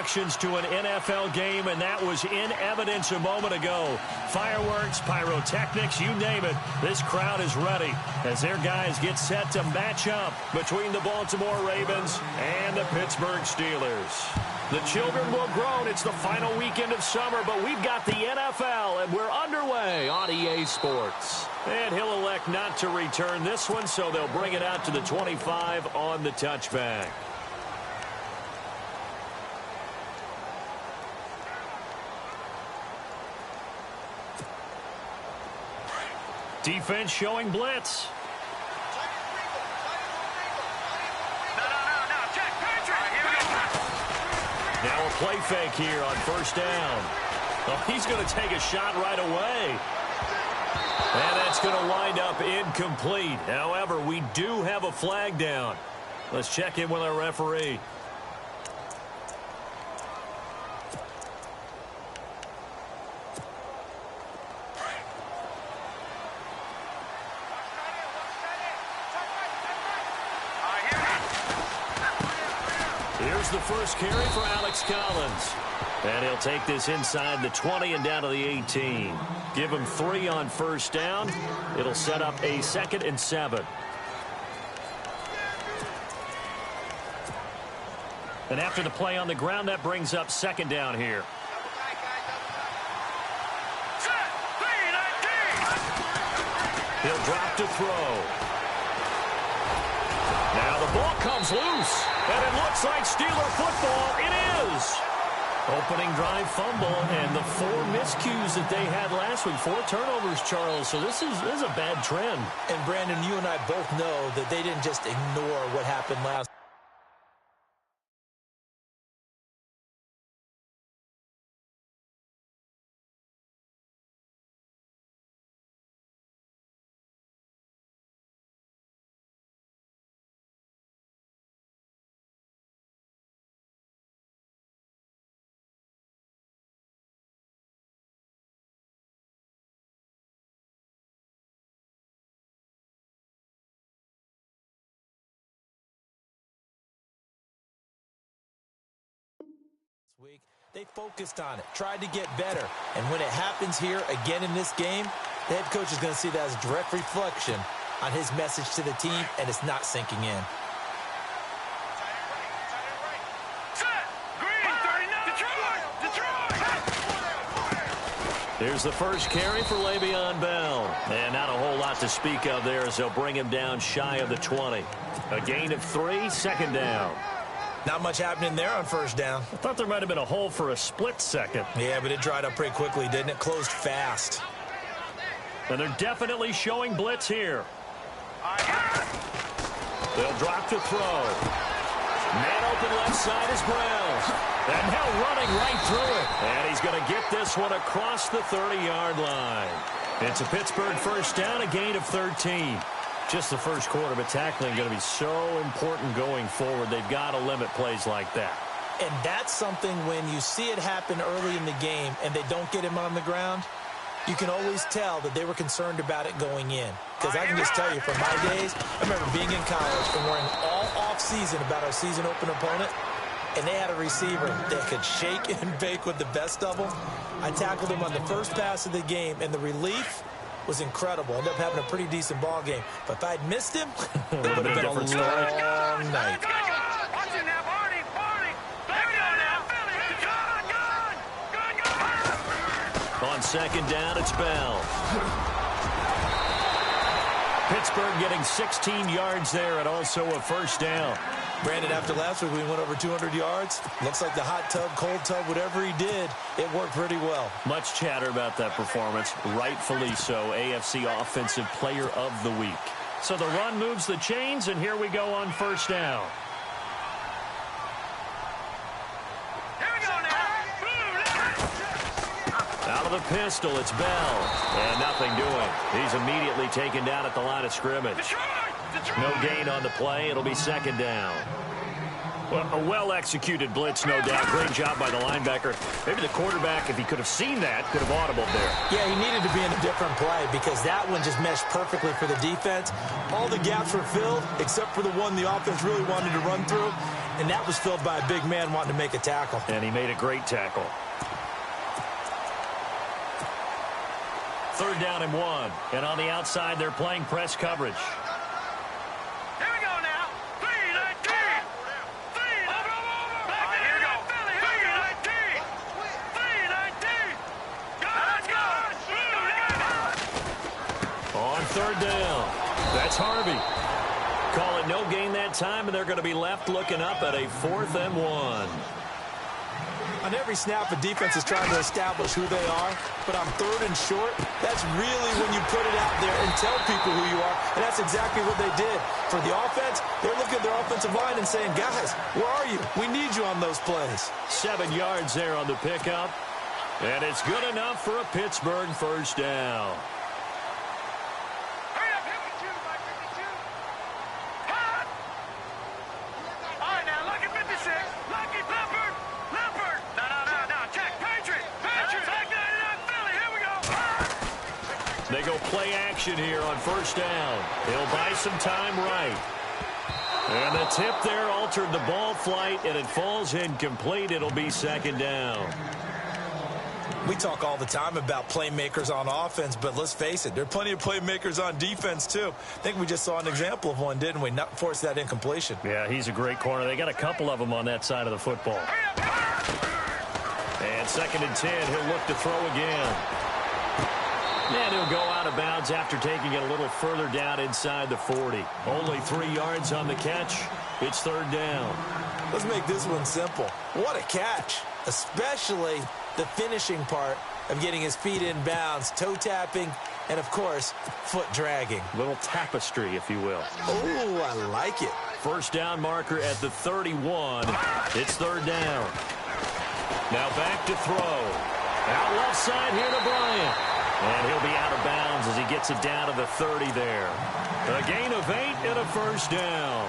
introductions to an NFL game, and that was in evidence a moment ago. Fireworks, pyrotechnics, you name it. This crowd is ready as their guys get set to match up between the Baltimore Ravens and the Pittsburgh Steelers. The children will groan. It's the final weekend of summer, but we've got the NFL, and we're underway on EA Sports. And he'll elect not to return this one, so they'll bring it out to the 25 on the touchback. Defense showing blitz. Now a play fake here on first down. Oh, he's going to take a shot right away. And that's going to wind up incomplete. However, we do have a flag down. Let's check in with our referee. Here's the first carry for Alex Collins. And he'll take this inside the 20 and down to the 18. Give him 3 on first down. It'll set up a 2nd and 7. And after the play on the ground, that brings up 2nd down here. He'll drop to throw. Now the ball comes loose. And it looks like Steeler football. It is. Opening drive fumble and the 4 miscues that they had last week. 4 turnovers, Charles. So this is a bad trend. And, Brandon, you and I both know that they didn't just ignore what happened last. Week, they focused on it, tried to get better, and when it happens here again in this game, the head coach is going to see that as a direct reflection on his message to the team, and it's not sinking in. Here's the first carry for Le'Veon Bell. And not a whole lot to speak of there as they'll bring him down shy of the 20. A gain of 3, 2nd down. Not much happening there on first down. I thought there might have been a hole for a split second. Yeah, but it dried up pretty quickly, didn't it? Closed fast. And they're definitely showing blitz here. They'll drop to throw. Man open left side is Brown. And now running right through it. And he's going to get this one across the 30-yard line. It's a Pittsburgh first down, a gain of 13. Just the first quarter, but tackling going to be so important going forward. They've got to limit plays like that. And that's something when you see it happen early in the game and they don't get him on the ground, you can always tell that they were concerned about it going in. Because I can just tell you from my days, I remember being in college and worrying all off-season about our season open opponent, and they had a receiver that could shake and bake with the best of them. I tackled him on the first pass of the game, and the relief was incredible. Ended up having a pretty decent ball game. But if I'd missed him, it would have been a long night. On second down, it's Bell. Pittsburgh getting 16 yards there and also a first down. Brandon, after last week, we went over 200 yards. Looks like the hot tub, cold tub, whatever he did, it worked pretty well. Much chatter about that performance. Rightfully so. AFC Offensive Player of the Week. So the run moves the chains, and here we go on first down. Out of the pistol, it's Bell. And nothing doing. He's immediately taken down at the line of scrimmage. No gain on the play. It'll be second down. Well, a well-executed blitz, no doubt. Great job by the linebacker. Maybe the quarterback, if he could have seen that, could have audibled there. Yeah, he needed to be in a different play because that one just meshed perfectly for the defense. All the gaps were filled except for the one the offense really wanted to run through. and that was filled by a big man wanting to make a tackle. And he made a great tackle. 3rd down and 1. And on the outside, they're playing press coverage. Here we go now. 3-19. 3-19. Back here we go. 3-19. 3-19. Let's go. On 3rd down. That's Harvey. Call it no gain that time, and they're going to be left looking up at a 4th and 1. On every snap, a defense is trying to establish who they are, but on 3rd and short, that's really when you put it out there and tell people who you are, and that's exactly what they did. For the offense, they're looking at their offensive line and saying, guys, where are you? We need you on those plays. 7 yards there on the pickup, and it's good enough for a Pittsburgh 1st down. They go play action here on 1st down. He'll buy some time right. And the tip there altered the ball flight, and it falls incomplete. It'll be 2nd down. We talk all the time about playmakers on offense, but let's face it, there are plenty of playmakers on defense, too. I think we just saw an example of one, didn't we? Not force that incompletion. Yeah, he's a great corner. They got a couple of them on that side of the football. And 2nd and 10, he'll look to throw again. And he'll go out of bounds after taking it a little further down inside the 40. Only 3 yards on the catch. It's 3rd down. Let's make this one simple. What a catch, especially the finishing part of getting his feet in bounds, toe tapping, and, of course, foot dragging. Little tapestry, if you will. Oh, I like it. 1st down marker at the 31. It's 3rd down. Now back to throw. Out left side here to Bryant. And he'll be out of bounds as he gets it down to the 30 there. A gain of 8 and a 1st down.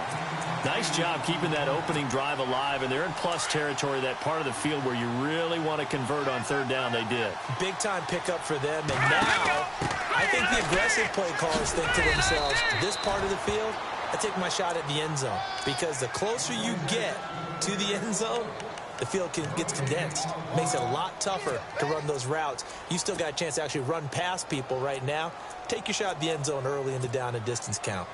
Nice job keeping that opening drive alive, and they're in plus territory, that part of the field where you really want to convert on 3rd down. They did. Big-time pickup for them, and now I think the aggressive play callers think to themselves, this part of the field, I take my shot at the end zone, because the closer you get to the end zone, the field gets condensed. Makes it a lot tougher to run those routes. You still got a chance to actually run past people right now. Take your shot at the end zone early in the down and distance count.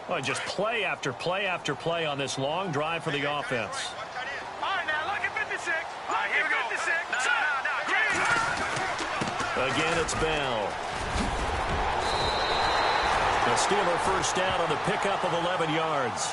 Well, just play after play after play on this long drive for the offense. All right, now look at 56. Look at 56. Again, it's Bell. The Steeler 1st down on the pickup of 11 yards.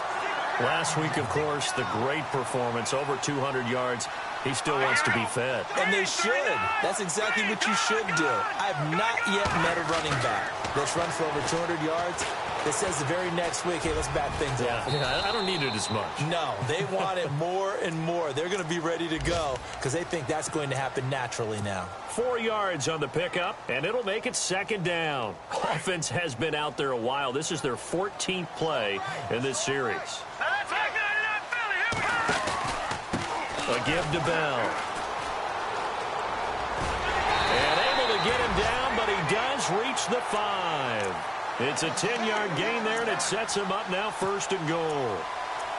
Last week, of course, the great performance, over 200 yards. He still wants to be fed. And they should. That's exactly what you should do. I've not yet met a running back that's run for over 200 yards that says the very next week, hey, let's back things off. Yeah, I don't need it as much. No, they want it more and more. They're going to be ready to go because they think that's going to happen naturally now. 4 yards on the pickup, and it'll make it 2nd down. Offense has been out there a while. This is their 14th play in this series. A give to Bell. And able to get him down, but he does reach the 5. It's a 10-yard gain there, and it sets him up now 1st and goal.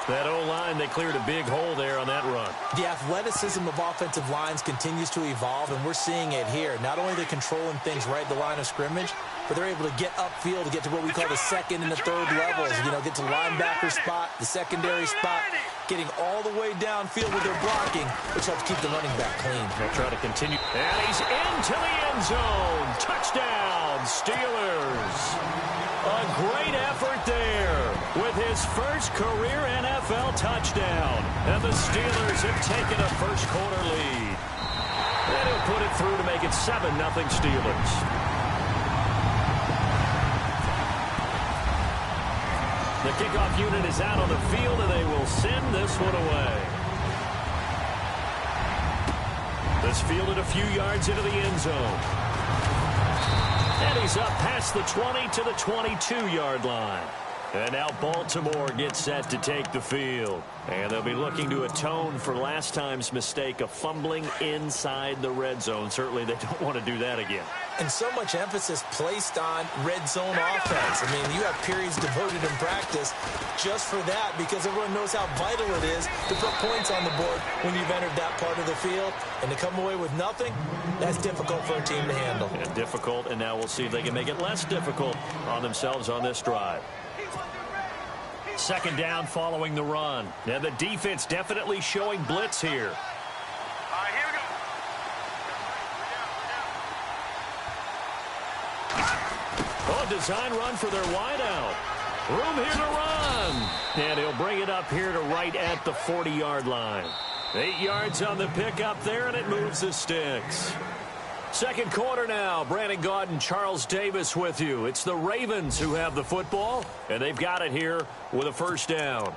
That O-line, they cleared a big hole there on that run. The athleticism of offensive lines continues to evolve, and we're seeing it here. Not only are they controlling things right at the line of scrimmage, but they're able to get upfield to get to what we call the 2nd and the 3rd levels. You know, get to the linebacker spot, the secondary spot, getting all the way downfield with their blocking, which helps keep the running back clean. They'll try to continue. And he's into the end zone. Touchdown, Steelers. A great effort there with his first career NFL touchdown. And the Steelers have taken a first-quarter lead. And he'll put it through to make it 7-0 Steelers. The kickoff unit is out on the field, and they will send this one away. This fielded a few yards into the end zone. And he's up past the 20 to the 22-yard line. And now Baltimore gets set to take the field. And they'll be looking to atone for last time's mistake of fumbling inside the red zone. Certainly they don't want to do that again. And so much emphasis placed on red zone offense. I mean, you have periods devoted in practice just for that because everyone knows how vital it is to put points on the board when you've entered that part of the field. And to come away with nothing, that's difficult for a team to handle. And difficult, and now we'll see if they can make it less difficult on themselves on this drive. Second down following the run. And the defense definitely showing blitz here. All right, here we go. Oh, design run for their wideout. Room here to run. And he'll bring it up here to right at the 40-yard line. 8 yards on the pickup there, and it moves the sticks. Second quarter now. Brandon Gaudin, Charles Davis with you. It's the Ravens who have the football, and they've got it here with a first down.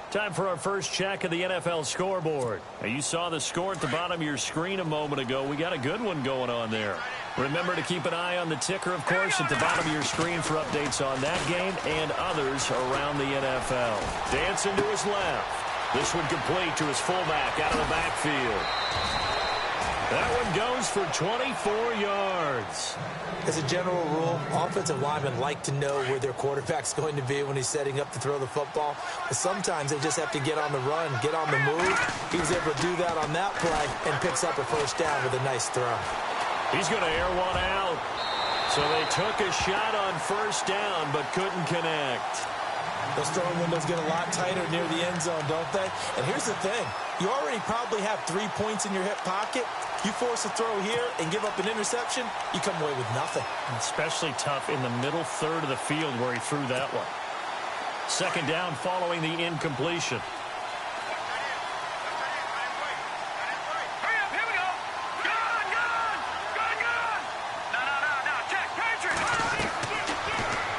Time for our first check of the NFL scoreboard. Now, you saw the score at the bottom of your screen a moment ago. We got a good one going on there. Remember to keep an eye on the ticker, of course, at the bottom of your screen for updates on that game and others around the NFL. Dancing to his left. This one complete to his fullback out of the backfield. That one goes for 24 yards. As a general rule, offensive linemen like to know where their quarterback's going to be when he's setting up to throw the football. But sometimes they just have to get on the run, get on the move. He was able to do that on that play and picks up a first down with a nice throw. He's going to air one out. So they took a shot on first down but couldn't connect. Those throwing windows get a lot tighter near the end zone, don't they? And here's the thing. You already probably have 3 points in your hip pocket. You force a throw here and give up an interception, you come away with nothing. Especially tough in the middle third of the field where he threw that one. Second down following the incompletion. Hurry up, here we go. Gun, gun, gun, gun. No, check, Patrick.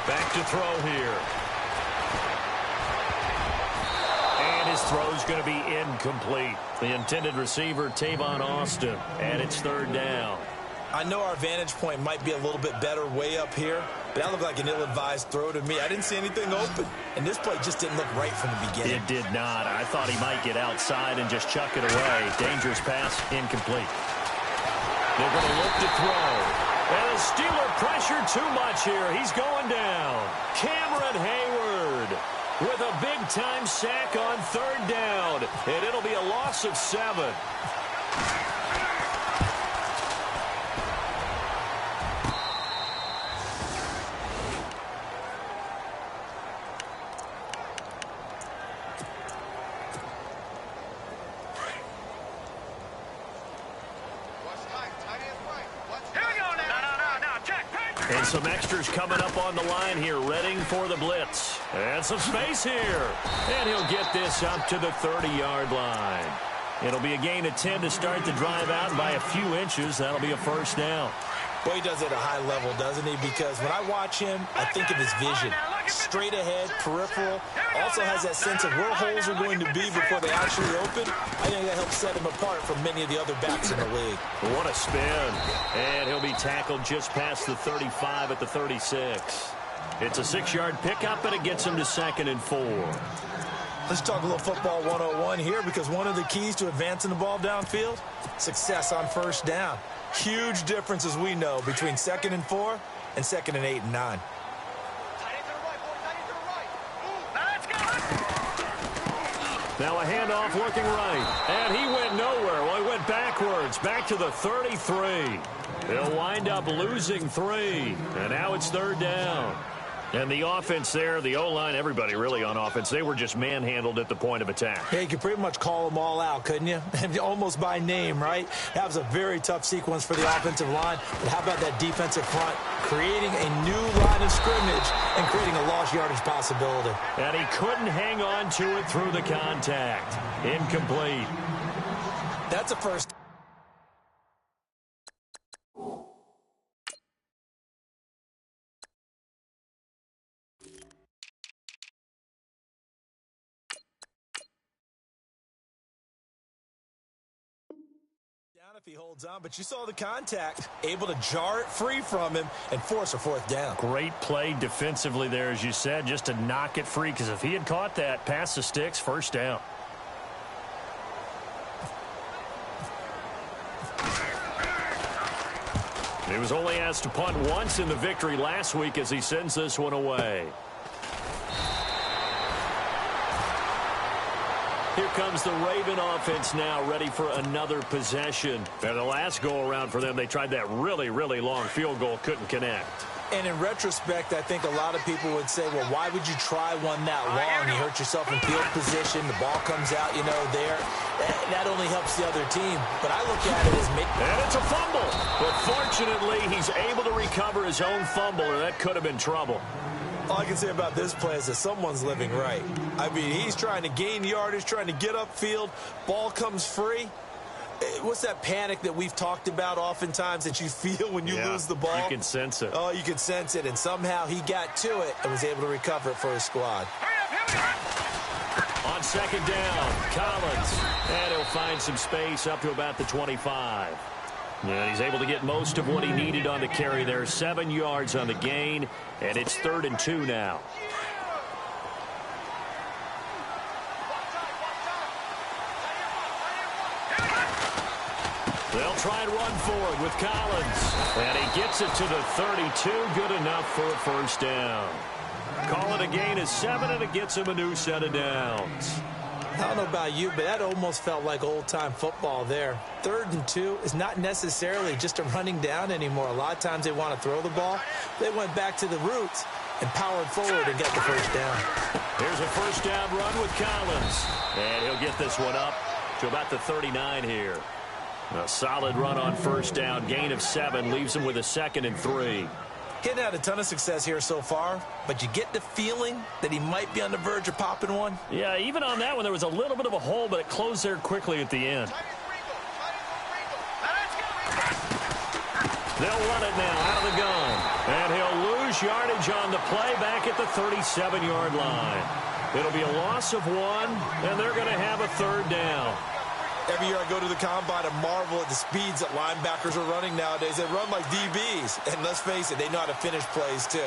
Back to throw here. And his throw's going to be incomplete. The intended receiver, Tavon Austin, and it's third down. I know our vantage point might be a little bit better way up here, but that looked like an ill-advised throw to me. I didn't see anything open, and this play just didn't look right from the beginning. It did not. I thought he might get outside and just chuck it away. Dangerous pass, incomplete. They're going to look to throw. And the Steeler pressure too much here. He's going down. Cameron Hayward with a big-time sack on third down. And it'll be a loss of 7. And some extras coming up on the line here, readying for the blitz. And some space here. And he'll get this up to the 30-yard line. It'll be a gain of 10 to start the drive out, and by a few inches, that'll be a first down. Well, he does it at a high level, doesn't he? Because when I watch him, I think of his vision. Straight ahead, peripheral. Also has that sense of where holes are going to be before they actually open. I think that helps set him apart from many of the other backs in the league. What a spin. And he'll be tackled just past the 35 at the 36. It's a 6-yard pickup, and it gets him to 2nd and 4. Let's talk a little football 101 here, because one of the keys to advancing the ball downfield, success on first down. Huge difference, as we know, between 2nd and 4 and 2nd and 8 and 9. Now a handoff looking right. And he went nowhere. Well, he went backwards, back to the 33. They'll wind up losing 3. And now it's third down. And the offense there, the O-line, everybody really on offense, they were just manhandled at the point of attack. Yeah, you could pretty much call them all out, couldn't you? Almost by name, right? That was a very tough sequence for the offensive line. But how about that defensive front creating a new line of scrimmage and creating a lost yardage possibility? And he couldn't hang on to it through the contact. Incomplete. That's a first. if he holds on, but you saw the contact, able to jar it free from him and force a fourth down. Great play defensively there, as you said, just to knock it free, because if he had caught that, pass the sticks, first down. He was only asked to punt once in the victory last week as he sends this one away. Here comes the Raven offense now, ready for another possession. And the last go-around for them, they tried that really, really long field goal, couldn't connect. And in retrospect, I think a lot of people would say, well, why would you try one that long? You hurt yourself in field position. The ball comes out, there. That only helps the other team. But I look at it as... And it's a fumble. But fortunately, he's able to recover his own fumble, or that could have been trouble. All I can say about this play is that someone's living right. I mean, he's trying to gain yardage, trying to get upfield. Ball comes free. What's that panic that we've talked about oftentimes that you feel when you lose the ball? You can sense it. Oh, you can sense it. And somehow he got to it and was able to recover it for his squad. On second down, Collins. And he'll find some space up to about the 25. And he's able to get most of what he needed on the carry there. 7 yards on the gain, and it's 3rd and 2 now. They'll try and run forward with Collins. And he gets it to the 32. Good enough for a first down. Call it a gain of 7, and it gets him a new set of downs. I don't know about you, but that almost felt like old-time football there. 3rd and 2 is not necessarily just a running down anymore. A lot of times they want to throw the ball. They went back to the roots and powered forward and got the first down. Here's a first down run with Collins. And he'll get this one up to about the 39 here. A solid run on first down. Gain of 7 leaves him with a 2nd and 3. Getting had a ton of success here so far, but you get the feeling that he might be on the verge of popping one. Yeah, even on that one, there was a little bit of a hole, but it closed there quickly at the end. They'll run it now out of the gun. And he'll lose yardage on the play back at the 37-yard line. It'll be a loss of 1, and they're going to have a 3rd down. Every year I go to the combine and marvel at the speeds that linebackers are running nowadays. They run like DBs. And let's face it, they know how to finish plays too.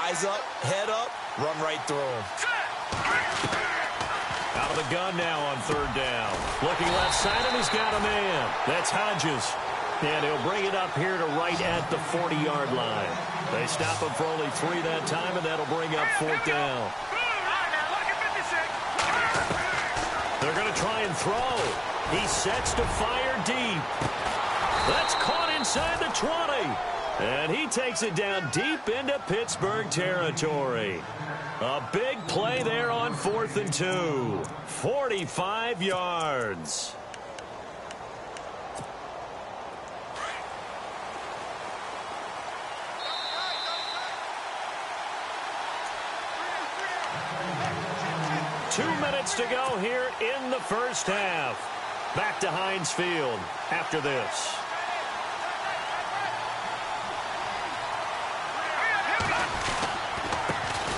Eyes up, head up, run right through them. Out of the gun now on 3rd down. Looking left side, and he's got a man. That's Hodges. And he'll bring it up here to right at the 40-yard line. They stop him for only 3 that time, and that'll bring up 4th down. They're going to try and throw. He sets to fire deep. That's caught inside the 20. And he takes it down deep into Pittsburgh territory. A big play there on 4th and 2. 45 yards. Two minutes to go here in the first half. Back to Heinz Field after this.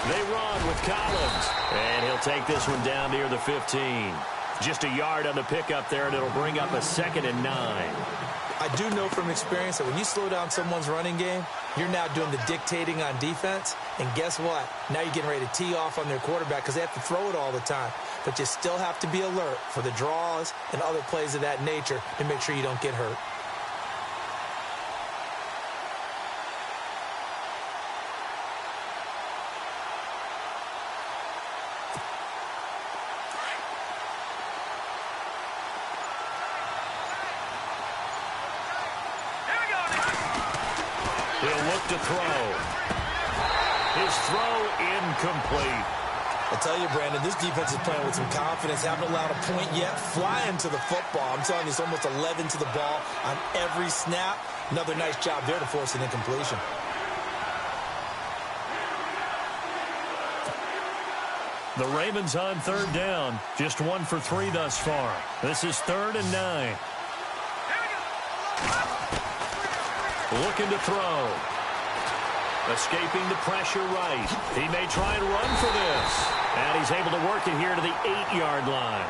They run with Collins. And he'll take this one down near the 15. Just a yard on the pickup there, and it'll bring up a 2nd and 9. I do know from experience that when you slow down someone's running game, you're now doing the dictating on defense. And guess what? Now you're getting ready to tee off on their quarterback because they have to throw it all the time. But you still have to be alert for the draws and other plays of that nature to make sure you don't get hurt. He'll look to throw. His throw incomplete. I tell you, Brandon, this defense is playing with some confidence. Haven't allowed a point yet. Flying to the football. I'm telling you, it's almost 11 to the ball on every snap. Another nice job there to force an incompletion. The Ravens on 3rd down. Just 1 for 3 thus far. This is 3rd and 9. Looking to throw. Escaping the pressure right. He may try and run for this. And he's able to work it here to the 8-yard line.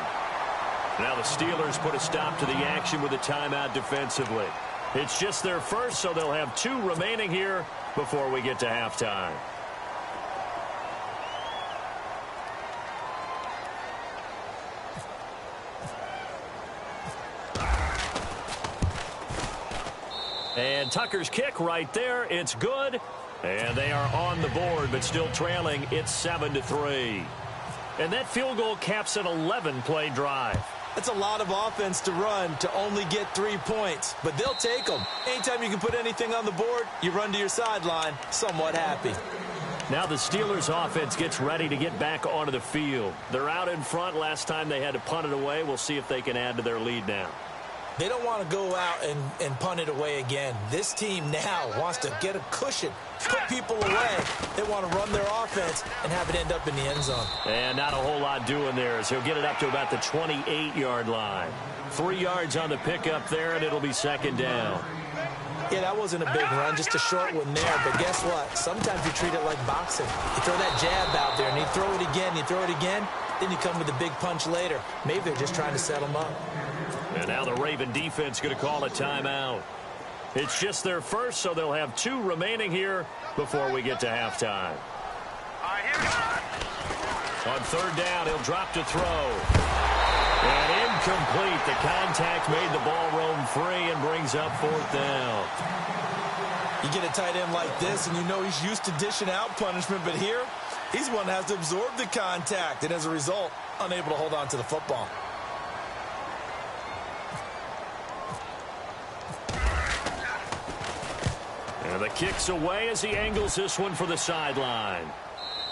Now the Steelers put a stop to the action with a timeout defensively. It's just their first, so they'll have 2 remaining here before we get to halftime. And Tucker's kick right there. It's good. And they are on the board, but still trailing. It's 7-3. And that field goal caps an 11-play drive. That's a lot of offense to run to only get 3 points, but they'll take them. Anytime you can put anything on the board, you run to your sideline, somewhat happy. Now the Steelers offense gets ready to get back onto the field. They're out in front. Last time they had to punt it away. We'll see if they can add to their lead now. They don't want to go out and punt it away again. This team now wants to get a cushion, put people away. They want to run their offense and have it end up in the end zone. And not a whole lot doing there as he'll get it up to about the 28-yard line. 3 yards on the pickup there, and it'll be second down. Yeah, that wasn't a big run, just a short one there. But guess what? Sometimes you treat it like boxing. You throw that jab out there, and you throw it again, then you come with a big punch later. Maybe they're just trying to set them up. And now the Raven defense going to call a timeout. It's just their first, so they'll have 2 remaining here before we get to halftime. All right, here we go. On third down, he'll drop to throw. And incomplete. The contact made the ball roam free and brings up 4th down. You get a tight end like this, and you know he's used to dishing out punishment, but here, he's the one that has to absorb the contact, and as a result, unable to hold on to the football. And the kick's away as he angles this one for the sideline.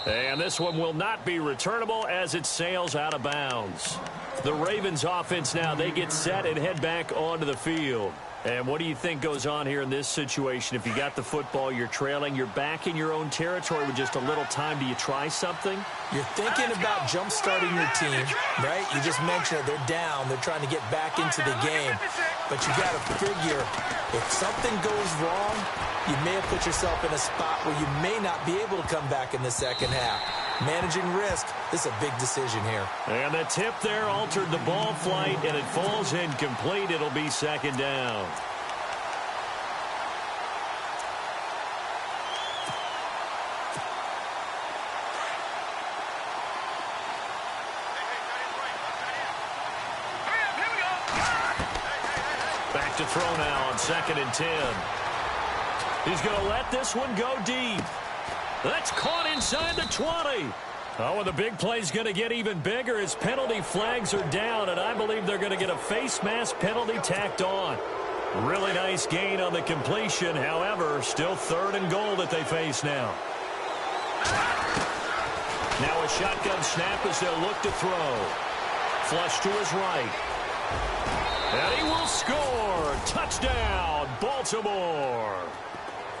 And this one will not be returnable as it sails out of bounds. The Ravens offense now, they get set and head back onto the field. And what do you think goes on here in this situation? If you got the football, you're trailing, you're back in your own territory with just a little time. Do you try something? You're thinking about jump-starting your team, right? You just mentioned it. They're down. They're trying to get back into the game. But you got to figure if something goes wrong, you may have put yourself in a spot where you may not be able to come back in the second half. Managing risk, this is a big decision here. And the tip there altered the ball flight, and it falls incomplete. It'll be second down. Back to throw now on 2nd and 10. He's going to let this one go deep. That's caught inside the 20. Oh, and the big play's going to get even bigger as penalty flags are down, and I believe they're going to get a face mask penalty tacked on. Really nice gain on the completion. However, still 3rd and goal that they face now. Now a shotgun snap as they'll look to throw. Flush to his right. And he will score. Touchdown, Baltimore.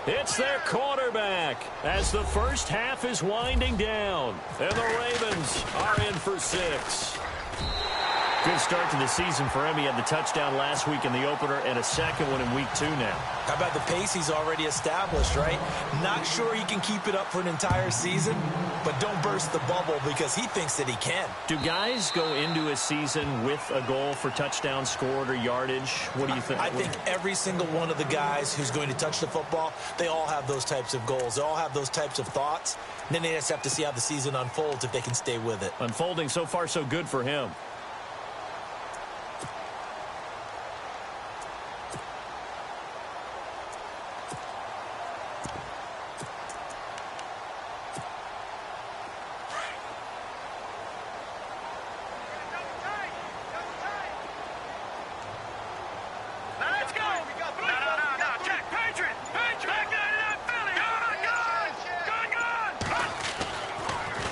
It's their quarterback as the first half is winding down. And the Ravens are in for 6. Good start to the season for him. He had the touchdown last week in the opener and a second one in week 2 now. How about the pace he's already established, right? Not sure he can keep it up for an entire season, but don't burst the bubble because he thinks that he can. Do guys go into a season with a goal for touchdown scored or yardage? What do you think? I think every single one of the guys who's going to touch the football, they all have those types of goals. They all have those types of thoughts. And then they just have to see how the season unfolds if they can stay with it. Unfolding so far so good for him.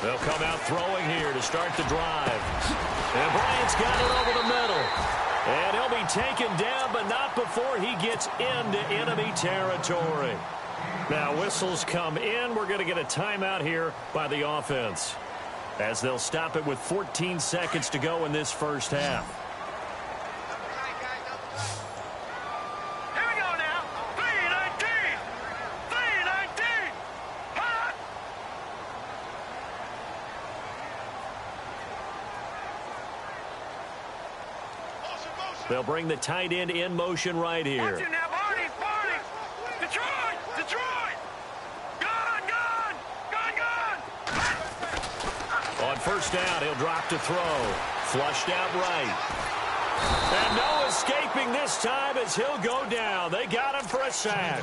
They'll come out throwing here to start the drive. And Bryant's got it over the middle. And he'll be taken down, but not before he gets into enemy territory. Now whistles come in. We're going to get a timeout here by the offense, as they'll stop it with 14 seconds to go in this first half. They'll bring the tight end in motion right here. Watch it now, Barney, Barney. Detroit, Detroit. Gun, gun, gun, gun. On first down, he'll drop to throw. Flushed out right. And no escaping this time as he'll go down. They got him for a sack.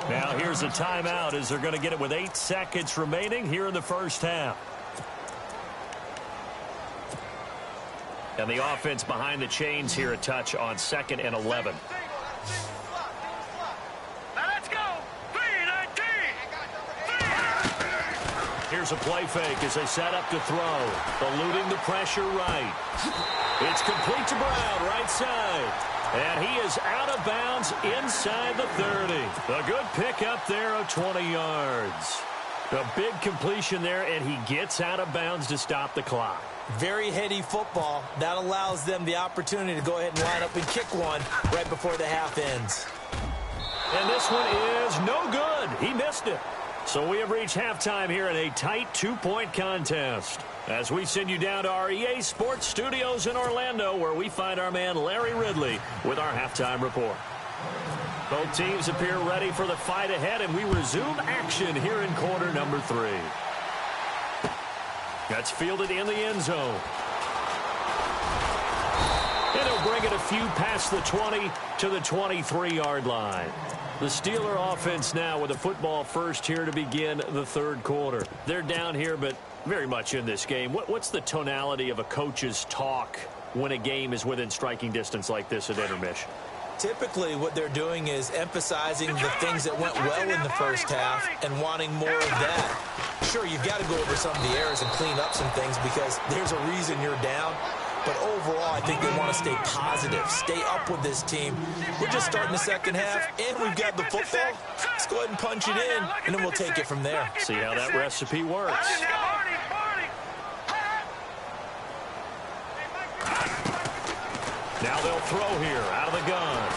Now here's a timeout as they're going to get it with 8 seconds remaining here in the first half. And the offense behind the chains here a touch on 2nd and 11. Now let's go. 3-19. Here's a play fake as they set up to throw. Eluding the pressure right. It's complete to Brown, right side. And he is out of bounds inside the 30. A good pickup there of 20 yards. A big completion there, and he gets out of bounds to stop the clock. Very heady football. That allows them the opportunity to go ahead and line up and kick one right before the half ends. And this one is no good. He missed it. So we have reached halftime here in a tight 2-point contest. As we send you down to our EA Sports Studios in Orlando, where we find our man Larry Ridley with our halftime report. Both teams appear ready for the fight ahead, and we resume action here in quarter number 3. That's fielded in the end zone. And he'll bring it a few past the 20 to the 23-yard line. The Steeler offense now with the football first here to begin the third quarter. They're down here, but very much in this game. What's the tonality of a coach's talk when a game is within striking distance like this at intermission? Typically, what they're doing is emphasizing the things that went well in the first half and wanting more of that. Sure, you've got to go over some of the errors and clean up some things because there's a reason you're down. But overall, I think they want to stay positive, stay up with this team. We're just starting the second half, and we've got the football. Let's go ahead and punch it in, and then we'll take it from there. See how that recipe works. Now they'll throw here out of the gun.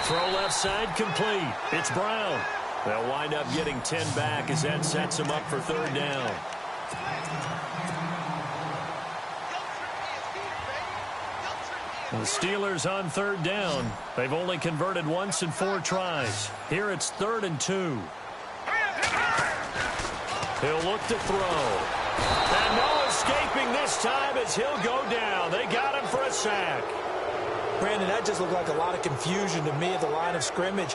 Throw left side complete. It's Brown. They'll wind up getting 10 back as that sets them up for third down. The Steelers on third down. They've only converted once in 4 tries. Here it's 3rd and 2. He'll look to throw. And no escaping this time as he'll go down. They got him for a sack. Brandon, that just looked like a lot of confusion to me at the line of scrimmage.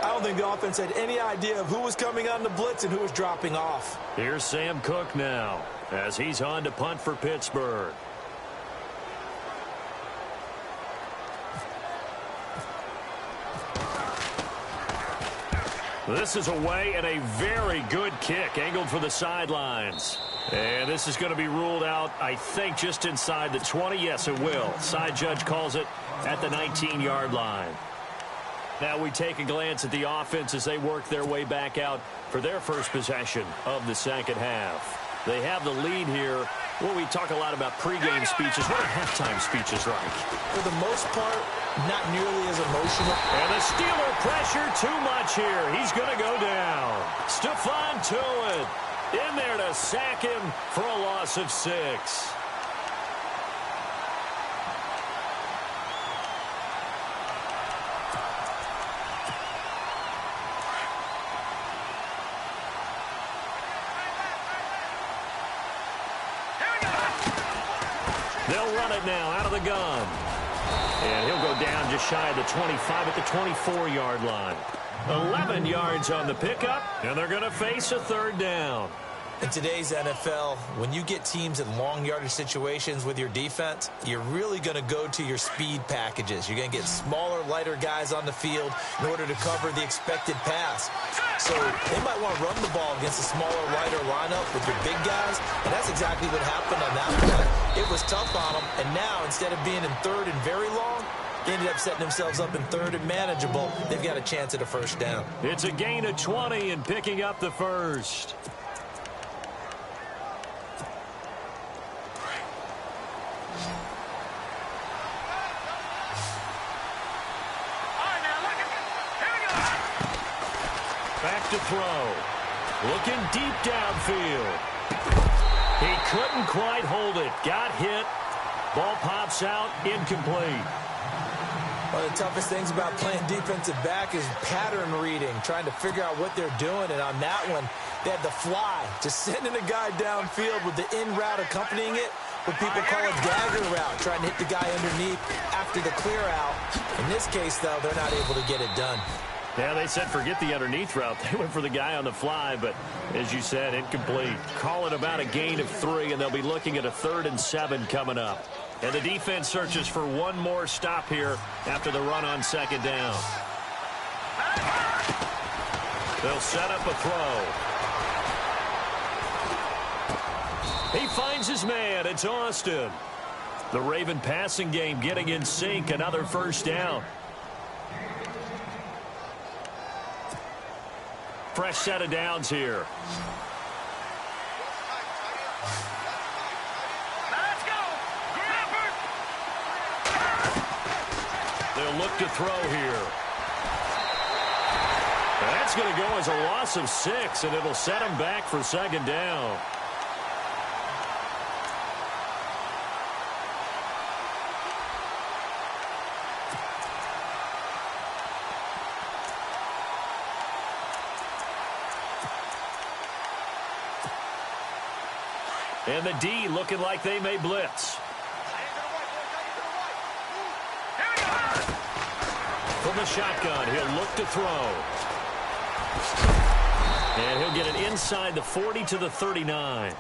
I don't think the offense had any idea of who was coming on the blitz and who was dropping off. Here's Sam Cook now as he's on to punt for Pittsburgh. This is away and a very good kick angled for the sidelines. And this is going to be ruled out, I think, just inside the 20. Yes, it will. Side judge calls it at the 19-yard line. Now we take a glance at the offense as they work their way back out for their first possession of the second half. They have the lead here. Well, we talk a lot about pregame speeches. What are halftime speeches like? For the most part, not nearly as emotional. And the Steeler pressure too much here. He's going to go down. Stephon Tuitt in there to sack him for a loss of 6. They'll run it now out of the gun. And he'll go down just shy of the 25 at the 24-yard line. 11 yards on the pickup, and they're going to face a third down. In today's NFL, when you get teams in long yardage situations with your defense, you're really going to go to your speed packages. You're going to get smaller, lighter guys on the field in order to cover the expected pass. So they might want to run the ball against a smaller, lighter lineup with your big guys, and that's exactly what happened on that play. It was tough on them, and now instead of being in third and very long, they ended up setting themselves up in third and manageable. They've got a chance at a first down. It's a gain of 20 and picking up the first. Back to throw. Looking deep downfield. He couldn't quite hold it. Got hit. Ball pops out, incomplete. One of the toughest things about playing defensive back is pattern reading, trying to figure out what they're doing. And on that one, they had the fly, just sending a guy downfield with the in route accompanying it, what people call a dagger route, trying to hit the guy underneath after the clear out. In this case, though, they're not able to get it done. Yeah, they said forget the underneath route. They went for the guy on the fly, but as you said, incomplete. Call it about a gain of 3, and they'll be looking at a 3rd and 7 coming up. And the defense searches for one more stop here after the run on 2nd down. They'll set up a throw. He finds his man. It's Austin. The Raven passing game getting in sync. Another 1st down. Fresh set of downs here. Let's go. They'll look to throw here. That's going to go as a loss of 6, and it'll set him back for 2nd down. And the D looking like they may blitz. From the shotgun, he'll look to throw. And he'll get it inside the 40 to the 39.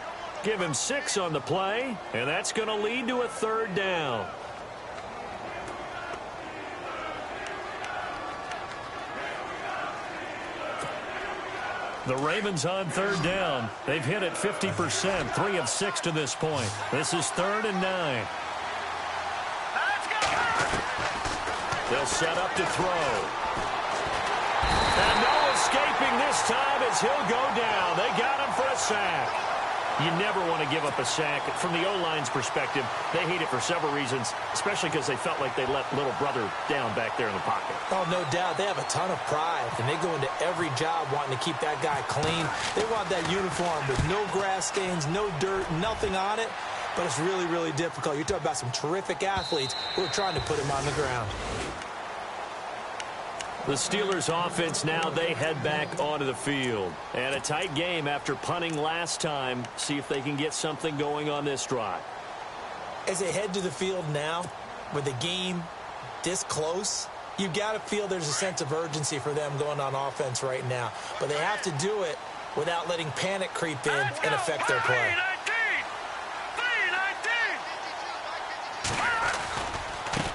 Give him 6 on the play, and that's going to lead to a 3rd down. The Ravens on 3rd down. They've hit it 50%, 3 of 6 to this point. This is 3rd and 9. They'll set up to throw. And no escaping this time as he'll go down. They got him for a sack. You never want to give up a sack. From the O-line's perspective, they hate it for several reasons, especially because they felt like they let little brother down back there in the pocket. Oh, no doubt. They have a ton of pride, and they go into every job wanting to keep that guy clean. They want that uniform with no grass stains, no dirt, nothing on it. But it's really, really difficult. You're talking about some terrific athletes who are trying to put him on the ground. The Steelers offense now, they head back onto the field. And a tight game after punting last time. See if they can get something going on this drive. As they head to the field now, with the game this close, you've got to feel there's a sense of urgency for them going on offense right now. But they have to do it without letting panic creep in and affect their play.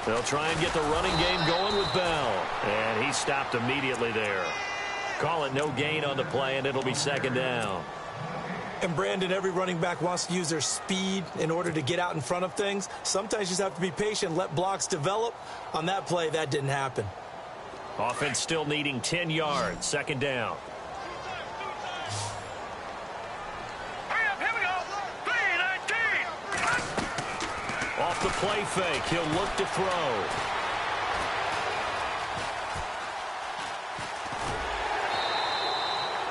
They'll try and get the running game going with Bell. And he stopped immediately there. Call it no gain on the play, and it'll be 2nd down. And, Brandon, every running back wants to use their speed in order to get out in front of things. Sometimes you just have to be patient, let blocks develop. On that play, that didn't happen. Offense still needing 10 yards. 2nd down. Off the play fake, he'll look to throw.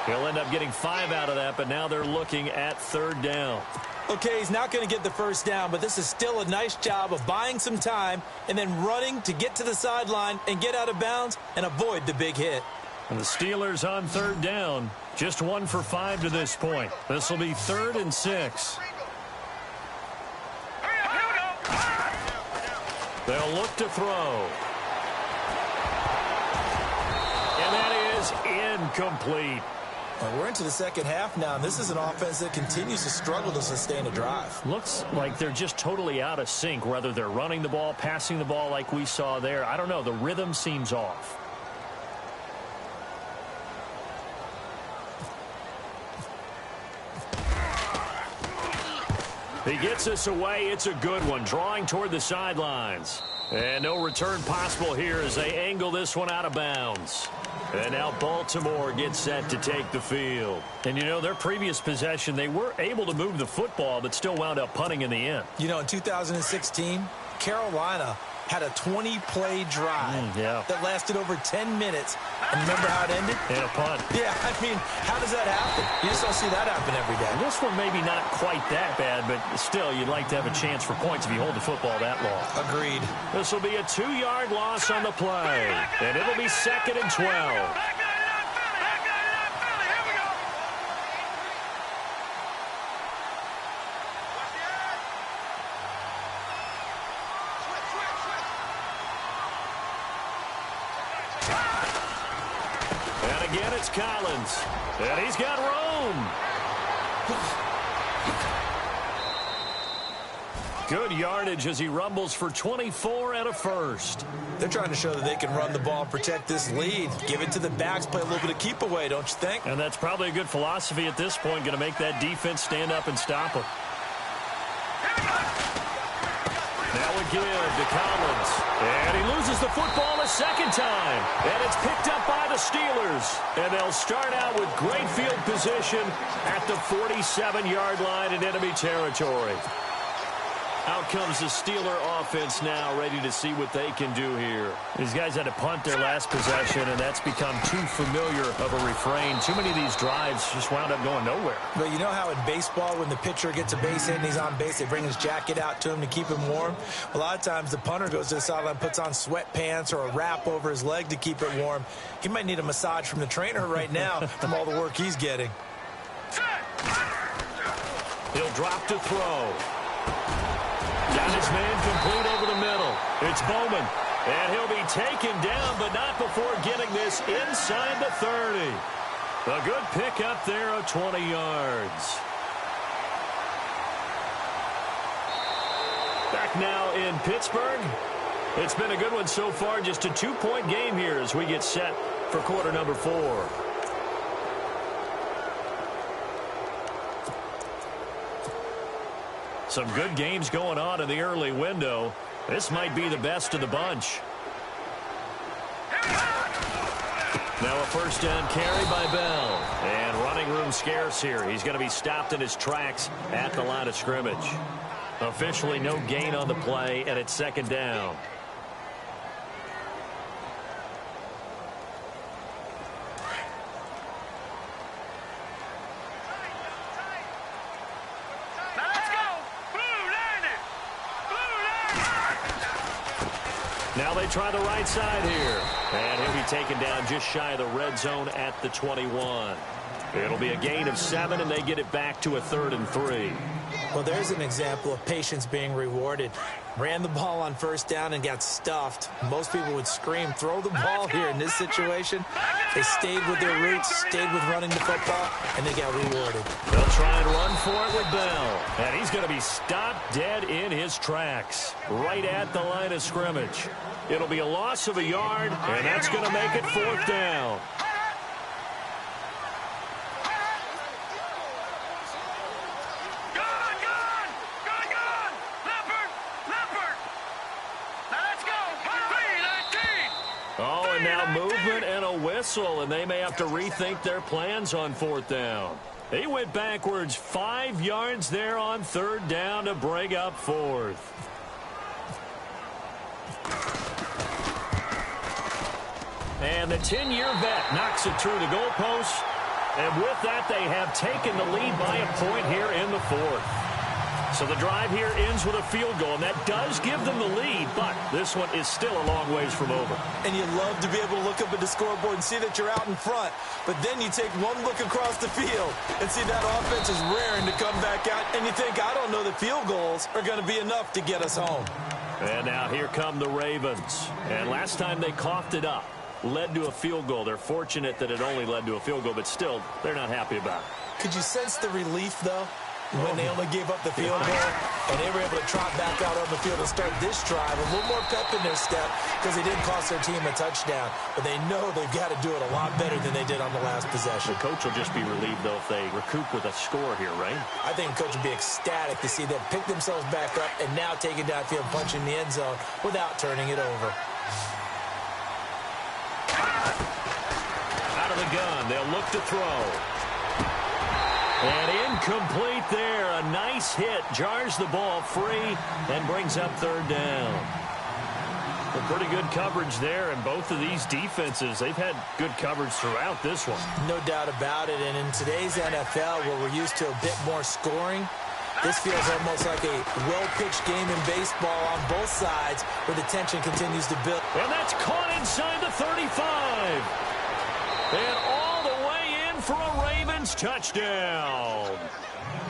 He'll end up getting 5 out of that, but now they're looking at 3rd down. Okay, he's not going to get the 1st down, but this is still a nice job of buying some time and then running to get to the sideline and get out of bounds and avoid the big hit. And the Steelers on 3rd down, just 1 for 5 to this point. This will be 3rd and 6. They'll look to throw. And that is incomplete. Well, we're into the 2nd half now, and this is an offense that continues to struggle to sustain a drive. Looks like they're just totally out of sync, whether they're running the ball, passing the ball like we saw there. I don't know. The rhythm seems off. He gets us away. It's a good one. Drawing toward the sidelines. And no return possible here as they angle this one out of bounds. And now Baltimore gets set to take the field. And, you know, their previous possession, they were able to move the football, but still wound up punting in the end. You know, in 2016, Carolina had a 20-play drive that lasted over 10 minutes. And remember how it ended? In a punt. Yeah, I mean, how does that happen? You just don't see that happen every day. This one maybe not quite that bad, but still, you'd like to have a chance for points if you hold the football that long. Agreed. This will be a 2-yard loss on the play, and it'll be 2nd and 12. Again, it's Collins, and he's got room. Good yardage as he rumbles for 24 and a first. They're trying to show that they can run the ball and protect this lead. Give it to the backs, play a little bit of keep away, don't you think? And that's probably a good philosophy at this point, going to make that defense stand up and stop them. Now a give to Collins. And he loses the football a second time. And it's picked up by the Steelers. And they'll start out with great field position at the 47-yard line in enemy territory. Out comes the Steeler offense now, ready to see what they can do here. These guys had to punt their last possession, and that's become too familiar of a refrain. Too many of these drives just wound up going nowhere. But you know how in baseball, when the pitcher gets a base hit and he's on base, they bring his jacket out to him to keep him warm? A lot of times the punter goes to the sideline, puts on sweatpants or a wrap over his leg to keep it warm. He might need a massage from the trainer right now from all the work he's getting. He'll drop to throw. Got his man complete over the middle. It's Bowman. And he'll be taken down, but not before getting this inside the 30. A good pickup there of 20 yards. Back now in Pittsburgh. It's been a good one so far. Just a 2-point game here as we get set for quarter number 4. Some good games going on in the early window. This might be the best of the bunch. Now a first down carry by Bell. And running room scarce here. He's going to be stopped in his tracks at the line of scrimmage. Officially no gain on the play, and it's 2nd down. Now they try the right side here. And he'll be taken down just shy of the red zone at the 21. It'll be a gain of 7, and they get it back to a 3rd and 3. Well, there's an example of patience being rewarded. Ran the ball on first down and got stuffed. Most people would scream, throw the ball here in this situation. They stayed with their roots, stayed with running the football, and they got rewarded. They'll try and run for it with Bell. And he's going to be stopped dead in his tracks, right at the line of scrimmage. It'll be a loss of a yard, and that's going to make it 4th down. Oh, and now movement and a whistle, and they may have to rethink their plans on 4th down. They went backwards 5 yards there on 3rd down to bring up 4th. And the 10-year vet knocks it through the goalpost. And with that, they have taken the lead by a point here in the 4th. So the drive here ends with a field goal, and that does give them the lead, but this one is still a long ways from over. And you love to be able to look up at the scoreboard and see that you're out in front, but then you take one look across the field and see that offense is raring to come back out, and you think, I don't know that field goals are going to be enough to get us home. And now here come the Ravens. And last time they coughed it up, led to a field goal. They're fortunate that it only led to a field goal, but still, they're not happy about it. Could you sense the relief, though, when they only gave up the field goal and they were able to trot back out on the field and start this drive? A little more pep in their step because they didn't cost their team a touchdown, but they know they've got to do it a lot better than they did on the last possession. The coach will just be relieved, though, if they recoup with a score here, right? I think the coach would be ecstatic to see them pick themselves back up and now take it downfield, punch in the end zone without turning it over. Out of the gun, they'll look to throw. And incomplete there. A nice hit. Jars the ball free and brings up 3rd down. Well, pretty good coverage there, and both of these defenses, they've had good coverage throughout this one. No doubt about it, and in today's NFL, where we're used to a bit more scoring, this feels almost like a well-pitched game in baseball on both sides where the tension continues to build. And that's caught inside the 35. And all the way in for a Ravens touchdown.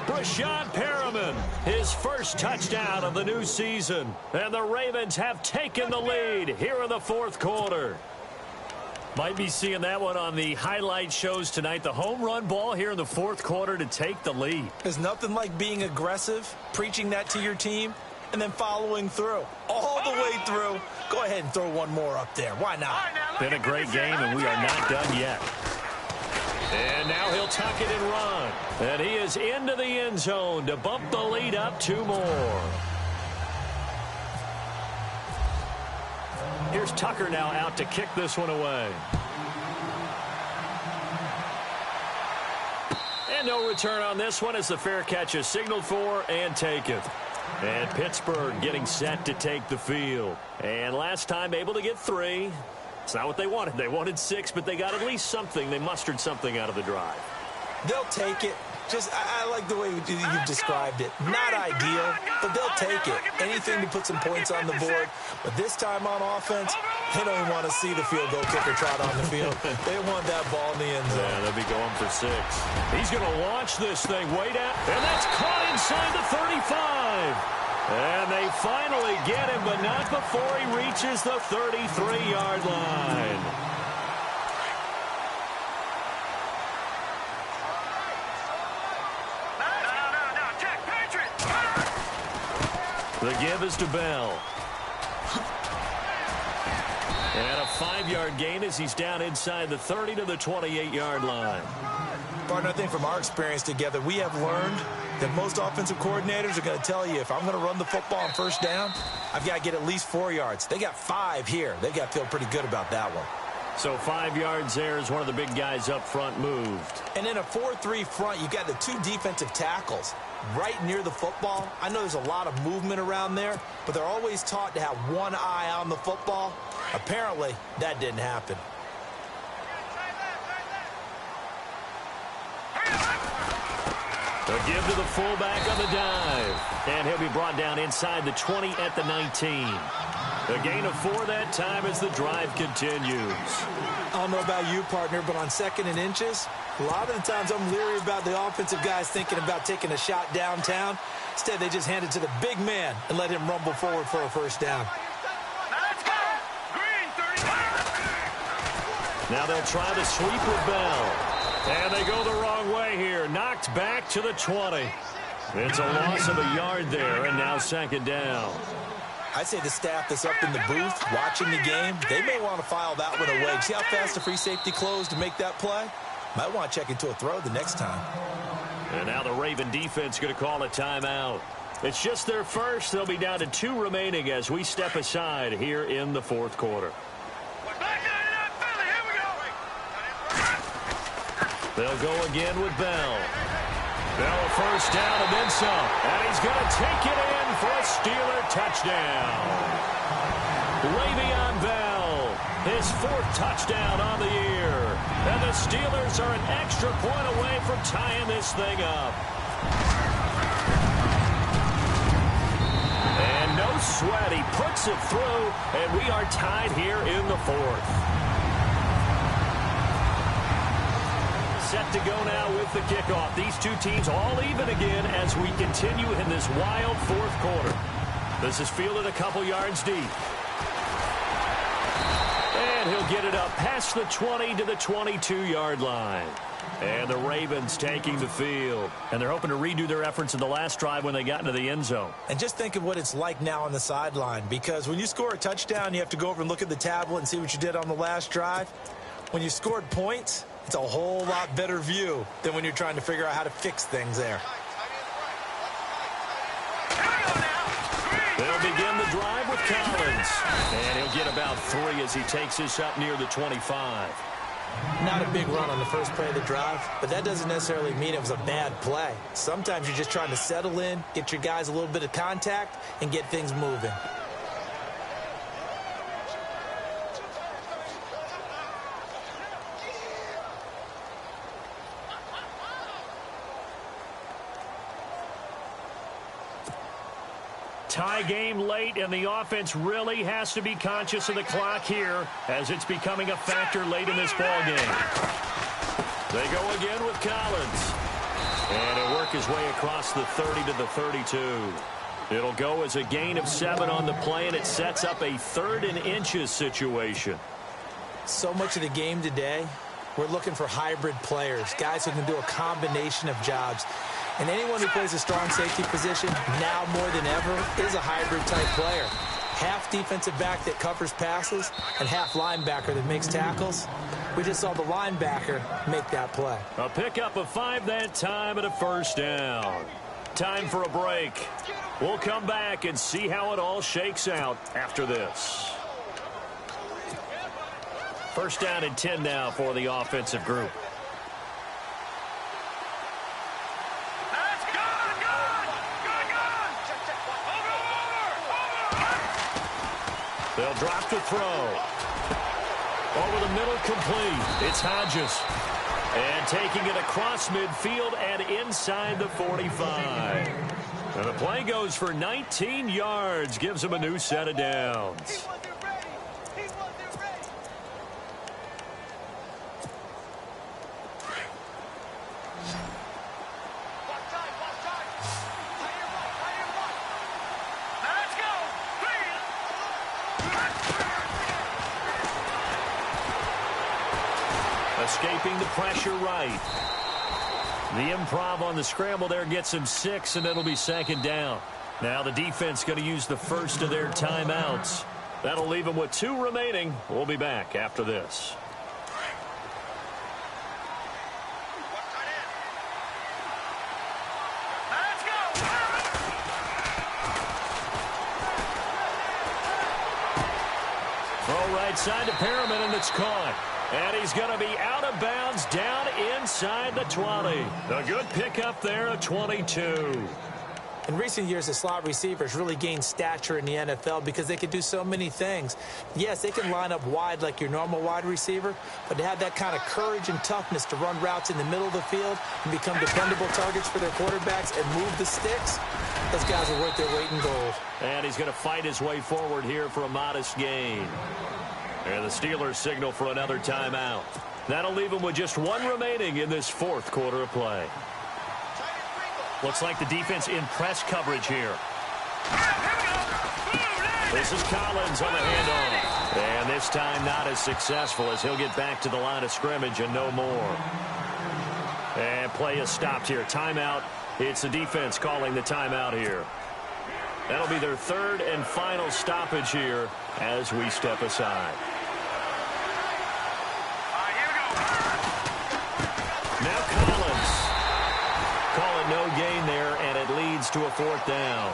Brashad Perriman, his first touchdown of the new season. And the Ravens have taken the lead here in the fourth quarter. Might be seeing that one on the highlight shows tonight. The home run ball here in the fourth quarter to take the lead. There's nothing like being aggressive, preaching that to your team, and then following through. All the way through. Go ahead and throw one more up there. Why not? Been a great game, and we are not done yet. And now he'll tuck it and run. And he is into the end zone to bump the lead up 2 more. Here's Tucker now out to kick this one away. And no return on this one as the fair catch is signaled for and taken. And Pittsburgh getting set to take the field. And last time able to get 3. It's not what they wanted. They wanted 6, but they got at least something. They mustered something out of the drive. They'll take it. I like the way you've described it. Not ideal, but they'll take it. Anything to put some points on the board. But this time on offense, they don't even want to see the field goal kicker trot on the field. They want that ball in the end zone. Yeah, they'll be going for 6. He's going to launch this thing way down. And that's caught inside the 35. And they finally get him, but not before he reaches the 33-yard line. The give is to Bell. And a 5-yard gain as he's down inside the 30 to the 28-yard line. Partner, I think from our experience together, we have learned that most offensive coordinators are going to tell you, if I'm going to run the football on first down, I've got to get at least 4 yards. They got 5 here. They got to feel pretty good about that one. So 5 yards there as one of the big guys up front moved. And in a 4-3 front, you've got the 2 defensive tackles right near the football. I know there's a lot of movement around there, but they're always taught to have one eye on the football. Apparently, that didn't happen. A give to the fullback on the dive. And he'll be brought down inside the 20 at the 19. A gain of 4 that time as the drive continues. I don't know about you, partner, but on 2nd and inches, a lot of the times I'm leery about the offensive guys thinking about taking a shot downtown. Instead, they just hand it to the big man and let him rumble forward for a first down. Now they'll try the sweep with Bell. And they go the wrong way here. Knocked back to the 20. It's a loss of a yard there, and now 2nd down. I'd say the staff that's up in the booth watching the game, they may want to file that one away. See how fast the free safety closed to make that play? Might want to check into a throw the next time. And now the Raven defense going to call a timeout. It's just their first. They'll be down to 2 remaining as we step aside here in the fourth quarter. They'll go again with Bell. Bell first down and then some. And he's going to take it in for a Steeler touchdown. Le'Veon Bell, his 4th touchdown on the year. And the Steelers are an extra point away from tying this thing up. And no sweat. He puts it through, and we are tied here in the 4th. Set to go now with the kickoff. These 2 teams all even again as we continue in this wild 4th quarter. This is fielded a couple yards deep. And he'll get it up past the 20 to the 22-yard line. And the Ravens taking the field. And they're hoping to redo their efforts in the last drive when they got into the end zone. And just think of what it's like now on the sideline, because when you score a touchdown, you have to go over and look at the tablet and see what you did on the last drive. When you scored points, it's a whole lot better view than when you're trying to figure out how to fix things there. They'll begin the drive with Collins. And he'll get about 3 as he takes this up near the 25. Not a big run on the first play of the drive, but that doesn't necessarily mean it was a bad play. Sometimes you're just trying to settle in, get your guys a little bit of contact, and get things moving. Tie game late, and the offense really has to be conscious of the clock here as it's becoming a factor late in this ball game. They go again with Collins. And he'll work his way across the 30 to the 32. It'll go as a gain of 7 on the play, and it sets up a 3rd and inches situation. So much of the game today, we're looking for hybrid players, guys who can do a combination of jobs. And anyone who plays a strong safety position, now more than ever, is a hybrid-type player. Half defensive back that covers passes and half linebacker that makes tackles. We just saw the linebacker make that play. A pickup of 5 that time and a first down. Time for a break. We'll come back and see how it all shakes out after this. First down and 10 now for the offensive group. They'll drop to throw. Over the middle, complete. It's Hodges. And taking it across midfield and inside the 45. And the play goes for 19 yards. Gives him a new set of downs. Escaping the pressure right. The improv on the scramble there gets him 6, and it'll be 2nd down. Now the defense going to use the first of their timeouts. That'll leave them with 2 remaining. We'll be back after this. Throw right side to Perriman, and it's caught. And he's going to be out of bounds down inside the 20. A good pickup there at 22. In recent years, the slot receivers really gained stature in the NFL because they can do so many things. Yes, they can line up wide like your normal wide receiver, but to have that kind of courage and toughness to run routes in the middle of the field and become dependable targets for their quarterbacks and move the sticks, those guys are worth their weight in gold. And he's going to fight his way forward here for a modest gain. And the Steelers signal for another timeout. That'll leave them with just 1 remaining in this 4th quarter of play. Looks like the defense in press coverage here. This is Collins on the handoff. And this time not as successful as he'll get back to the line of scrimmage and no more. And play is stopped here. Timeout. It's the defense calling the timeout here. That'll be their 3rd and final stoppage here as we step aside. Now Collins. Calling no gain there, and it leads to a 4th down.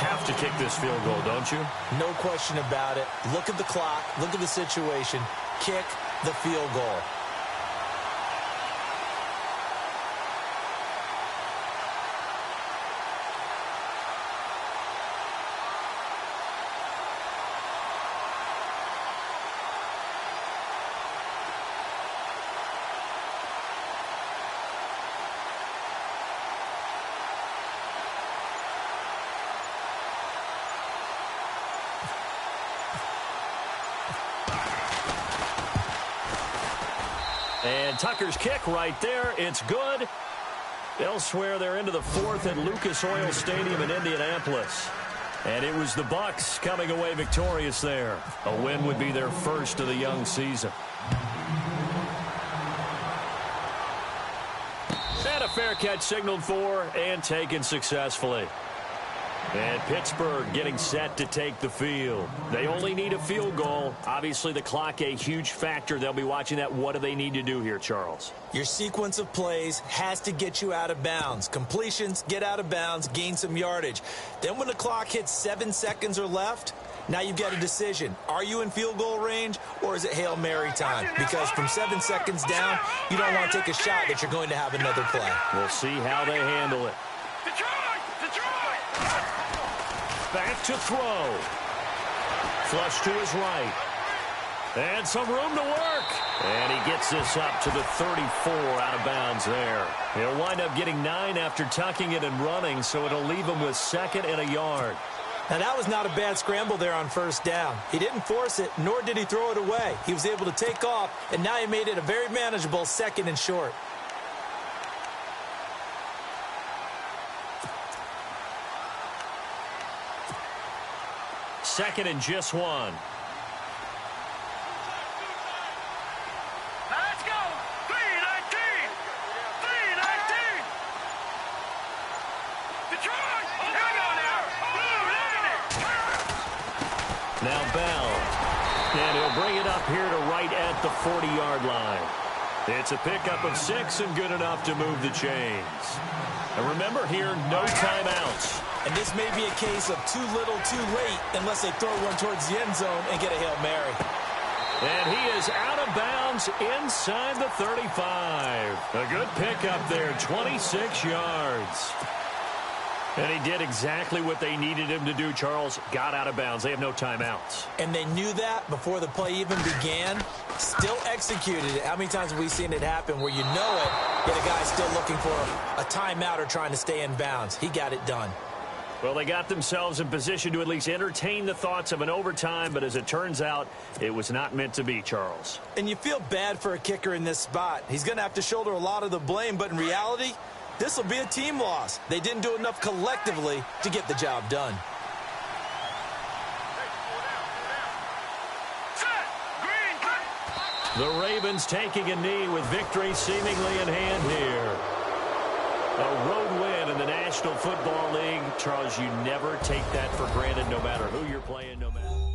Have to kick this field goal, don't you? No question about it. Look at the clock. Look at the situation. Kick the field goal. And Tucker's kick right there. It's good. Elsewhere, they're into the 4th at Lucas Oil Stadium in Indianapolis. And it was the Bucs coming away victorious there. A win would be their first of the young season. And a fair catch signaled for and taken successfully. And Pittsburgh getting set to take the field. They only need a field goal. Obviously, the clock a huge factor. They'll be watching that. What do they need to do here, Charles? Your sequence of plays has to get you out of bounds. Completions, get out of bounds, gain some yardage. Then when the clock hits 7 seconds or left, now you've got a decision. Are you in field goal range, or is it Hail Mary time? Because from 7 seconds down, you don't want to take a shot that you're going to have another play. We'll see how they handle it. Back to throw. Flush to his right. And some room to work. And he gets this up to the 34 out of bounds there. He'll wind up getting 9 after tucking it and running, so it'll leave him with 2nd and a yard. Now, that was not a bad scramble there on 1st down. He didn't force it, nor did he throw it away. He was able to take off, and now he made it a very manageable 2nd and short. Second and just 1. Let's go. 319. 319. Detroit. Here we go now. Now Bell. And he'll bring it up here to right at the 40-yard line. It's a pickup of 6 and good enough to move the chains. And remember here, no timeouts. And this may be a case of too little, too late, unless they throw one towards the end zone and get a Hail Mary. And he is out of bounds inside the 35. A good pickup there, 26 yards. And he did exactly what they needed him to do, Charles. Got out of bounds. They have no timeouts. And they knew that before the play even began. Still executed it. How many times have we seen it happen where you know it, yet a guy's still looking for a timeout or trying to stay in bounds? He got it done. Well, they got themselves in position to at least entertain the thoughts of an overtime, but as it turns out, it was not meant to be, Charles. And you feel bad for a kicker in this spot. He's going to have to shoulder a lot of the blame, but in reality, this will be a team loss. They didn't do enough collectively to get the job done. The Ravens taking a knee with victory seemingly in hand here. A road win in the National Football League. Charles, you never take that for granted no matter who you're playing, no matter.